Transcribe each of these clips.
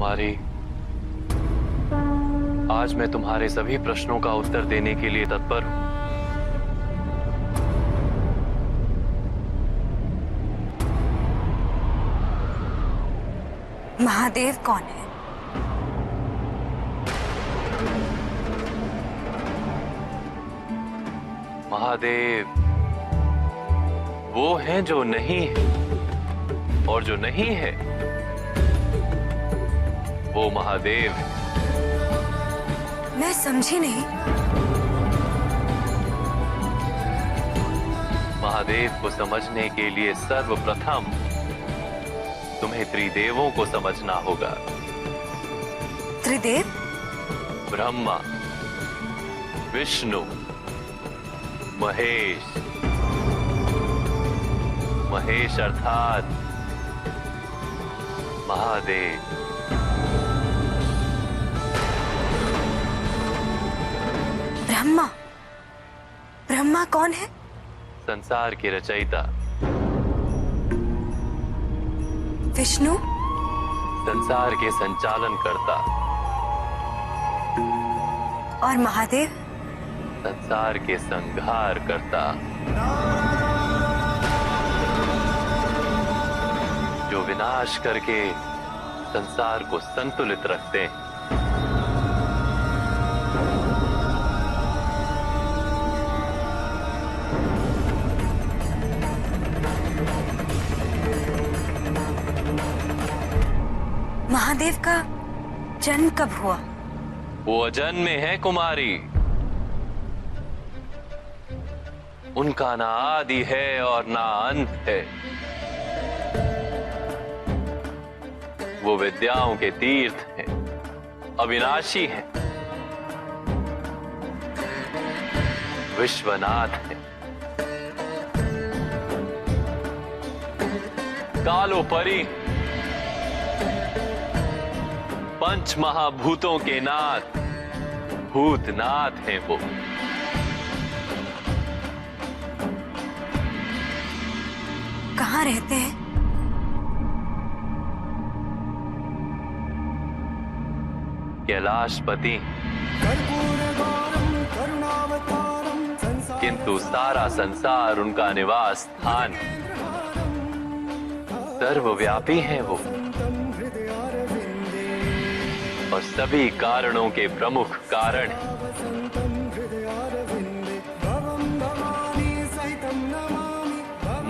कुमारी, आज मैं तुम्हारे सभी प्रश्नों का उत्तर देने के लिए तत्पर हूं। महादेव कौन है? महादेव वो हैं जो नहीं है, और जो नहीं है वो महादेव है। मैं समझी नहीं। महादेव को समझने के लिए सर्वप्रथम तुम्हें त्रिदेवों को समझना होगा। त्रिदेव? ब्रह्मा, विष्णु, महेश। महेश अर्थात महादेव। ब्रह्मा? ब्रह्मा कौन है? संसार के रचयिता। विष्णु? संसार के संचालन करता। और महादेव? संसार के संहार करता। जो विनाश करके संसार को संतुलित रखते हैं। महादेव का जन्म कब हुआ? वो अजन्मे है कुमारी। उनका ना आदि है और ना अंत है। वो विद्याओं के तीर्थ हैं, अविनाशी हैं, विश्वनाथ हैं, कालोपरि, पंच महाभूतों के नाथ, भूतनाथ हैं वो। कहाँ रहते हैं? कैलाशपति। किंतु सारा संसार उनका निवास स्थान है। सर्वव्यापी हैं वो, और सभी कारणों के प्रमुख कारण हैं।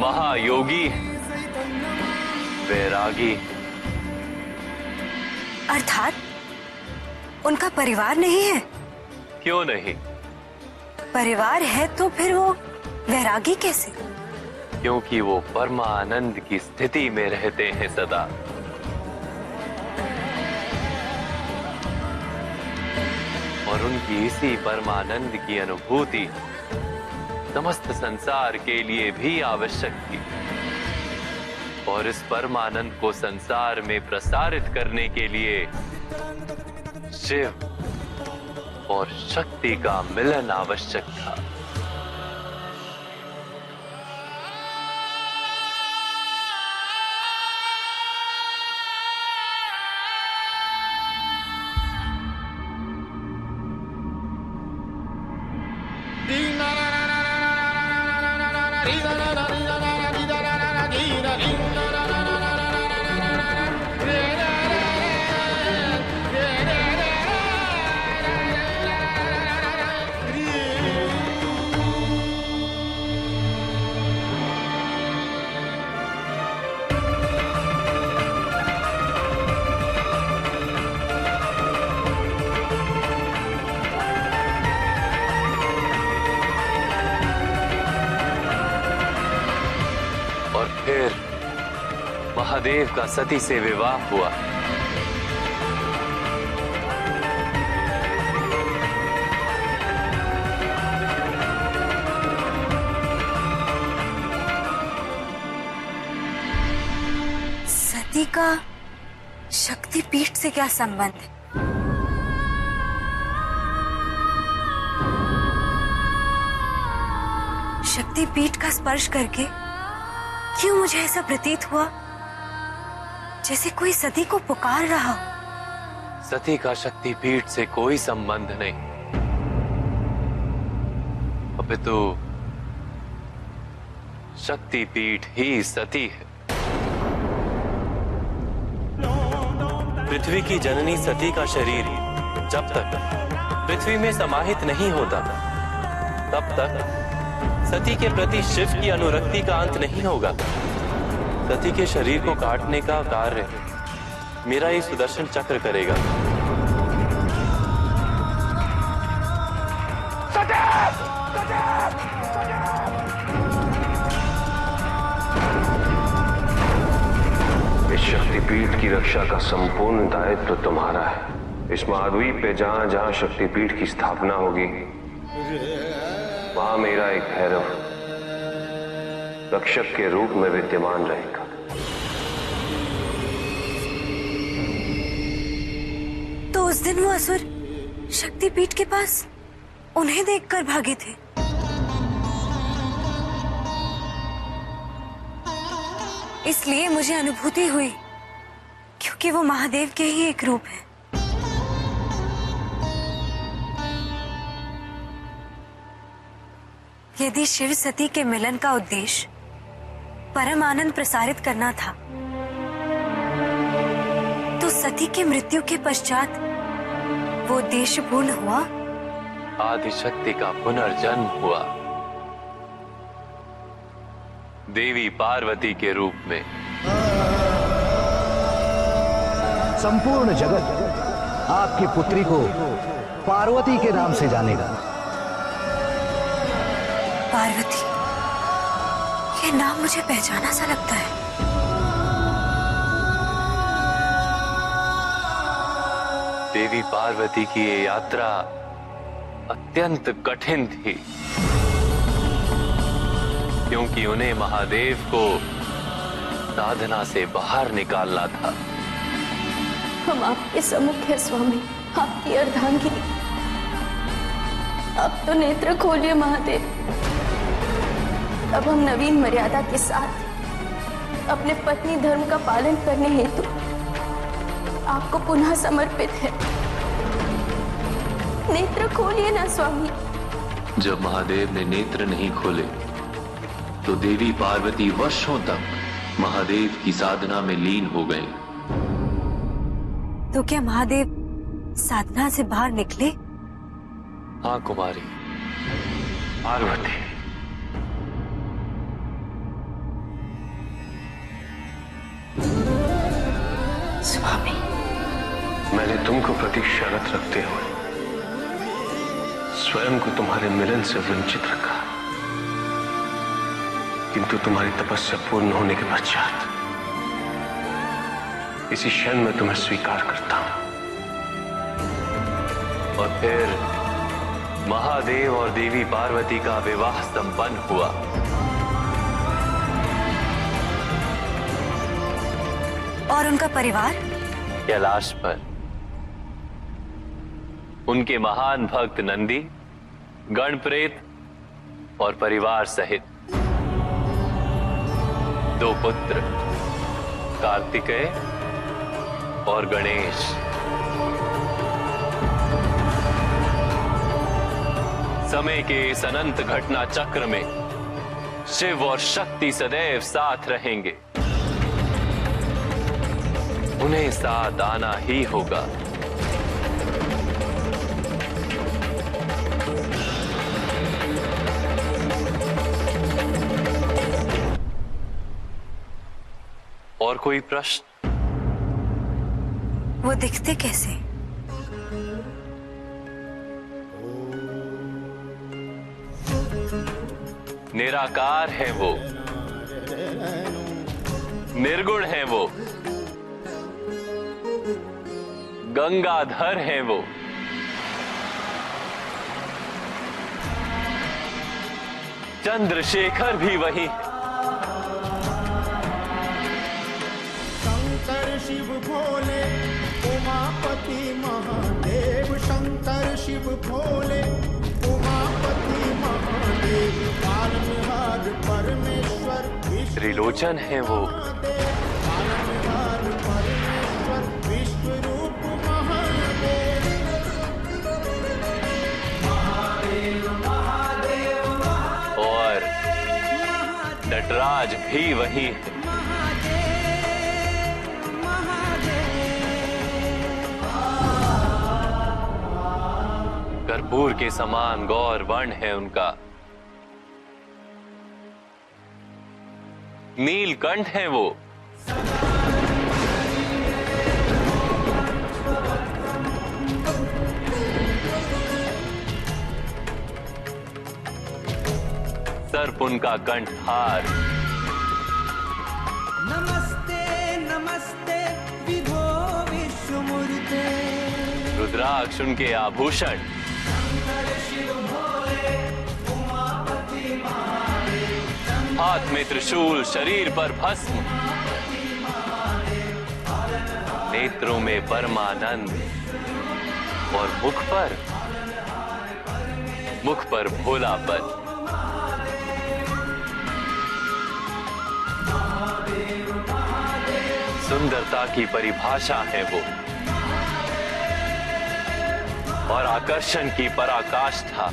महायोगी, वैरागी। अर्थात उनका परिवार नहीं है? क्यों नहीं? परिवार है तो फिर वो वैरागी कैसे? क्योंकि वो परमानंद की स्थिति में रहते हैं सदा। और उनकी इसी परमानंद की अनुभूति समस्त संसार के लिए भी आवश्यक थी। और इस परमानंद को संसार में प्रसारित करने के लिए शिव और शक्ति का मिलन आवश्यक था। और फिर महादेव का सती से विवाह हुआ। सती का शक्तिपीठ से क्या संबंध है? शक्तिपीठ का स्पर्श करके क्यों मुझे ऐसा प्रतीत हुआ जैसे कोई सती को पुकार रहा हो। सती का शक्तिपीठ से कोई संबंध नहीं, अपितु शक्तिपीठ ही सती है। पृथ्वी की जननी सती का शरीर जब तक पृथ्वी में समाहित नहीं होता, तब तक सती के प्रति शिव की अनुरक्ति का अंत नहीं होगा। सती के शरीर को काटने का कार्य मेरा ही सुदर्शन चक्र करेगा। इस शक्तिपीठ की रक्षा का संपूर्ण दायित्व तुम्हारा है। इस महाद्वीप पे जहां जहां शक्तिपीठ की स्थापना होगी, वहां मेरा एक भैरव रक्षक के रूप में विद्यमान रहेगा। तो उस दिन वो असुर शक्तिपीठ के पास उन्हें देखकर भागे थे। इसलिए मुझे अनुभूति हुई, क्योंकि वो महादेव के ही एक रूप है। यदि शिव सती के मिलन का उद्देश्य परम आनंद प्रसारित करना था, तो सती की मृत्यु के पश्चात वो उद्देश्य पूर्ण हुआ। आदिशक्ति का पुनर्जन्म हुआ, देवी पार्वती के रूप में। संपूर्ण जगत आपकी पुत्री को पार्वती के नाम से जानेगा। पार्वती, ये नाम मुझे पहचाना सा लगता है। देवी पार्वती की ये यात्रा अत्यंत कठिन थी, क्योंकि उन्हें महादेव को साधना से बाहर निकालना था। हम आपके सम्मुख है स्वामी, आपकी अर्धांगिनी। अब तो नेत्र खोलिए महादेव। अब हम नवीन मर्यादा के साथ अपने पत्नी धर्म का पालन करने हेतु आपको पुनः समर्पित है। नेत्र खोलिए ना स्वामी। जब महादेव ने नेत्र नहीं खोले, तो देवी पार्वती वर्षों तक महादेव की साधना में लीन हो गए। तो क्या महादेव साधना से बाहर निकले? हाँ कुमारी पार्वती, स्वामी, मैंने तुमको प्रतीक्षारत रखते हुए स्वयं को तुम्हारे मिलन से वंचित रखा, किंतु तुम्हारी तपस्या पूर्ण होने के पश्चात इसी क्षण में तुम्हें स्वीकार करता हूं। और फिर महादेव और देवी पार्वती का विवाह संपन्न हुआ। और उनका परिवार कैलाश पर उनके महान भक्त नंदी, गणप्रेत और परिवार सहित 2 पुत्र कार्तिकेय और गणेश। समय के इस अनंत घटना चक्र में शिव और शक्ति सदैव साथ रहेंगे। उन्हें साथ आना ही होगा। और कोई प्रश्न? वो दिखते कैसे? निराकार है वो, निर्गुण है वो, गंगाधर है वो, चंद्रशेखर भी वही। शंकर शिव भोले उमापति महादेव, शंकर शिव भोले उमापति महादेव, पालनहार परमेश्वर त्रिलोचन है वो, पालनहार परमेश्वर विश्व रूप महादेव। आज भी वही है। कर्पूर के समान गौर वर्ण है उनका, नीलकंठ है वो। सर्प उनका कंठहार। नमस्ते नमस्ते विभो विश्वमूर्ते। रुद्राक्ष उनके आभूषण। हाथ में त्रिशूल, शरीर पर भस्म, नेत्रों में परमानंद और मुख पर भोलापन। सुंदरता की परिभाषा है वो और आकर्षण की पराकाष्ठा।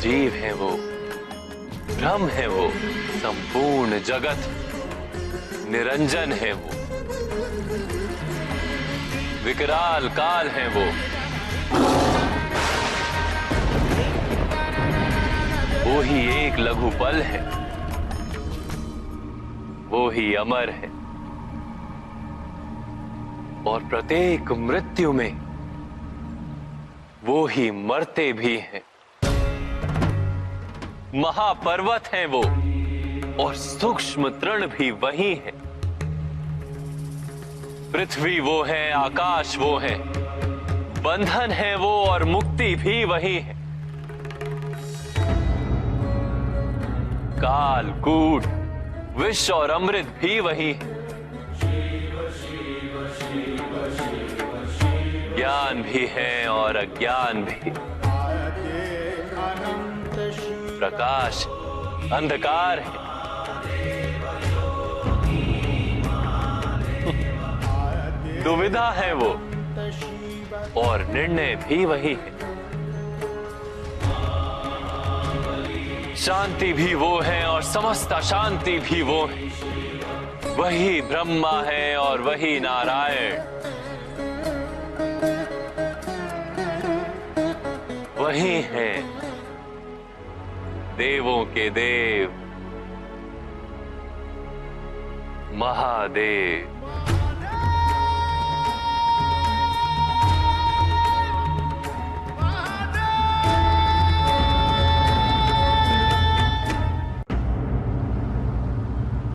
जीव है वो, ब्रह्म है वो, संपूर्ण जगत निरंजन है वो, विकराल काल है वो। वो ही एक लघु पल है, वो ही अमर है और प्रत्येक मृत्यु में वो ही मरते भी हैं। महापर्वत है वो और सूक्ष्म तृण भी वही है। पृथ्वी वो है, आकाश वो है, बंधन है वो और मुक्ति भी वही है। काल, कूट, विष और अमृत भी वही है। ज्ञान भी है और अज्ञान भी, प्रकाश, अंधकार है। दुविधा है वो और निर्णय भी वही है। शांति भी वो है और समस्त अशांति भी वो है। वही ब्रह्मा है और वही नारायण, वही है देवों के देव महादेव।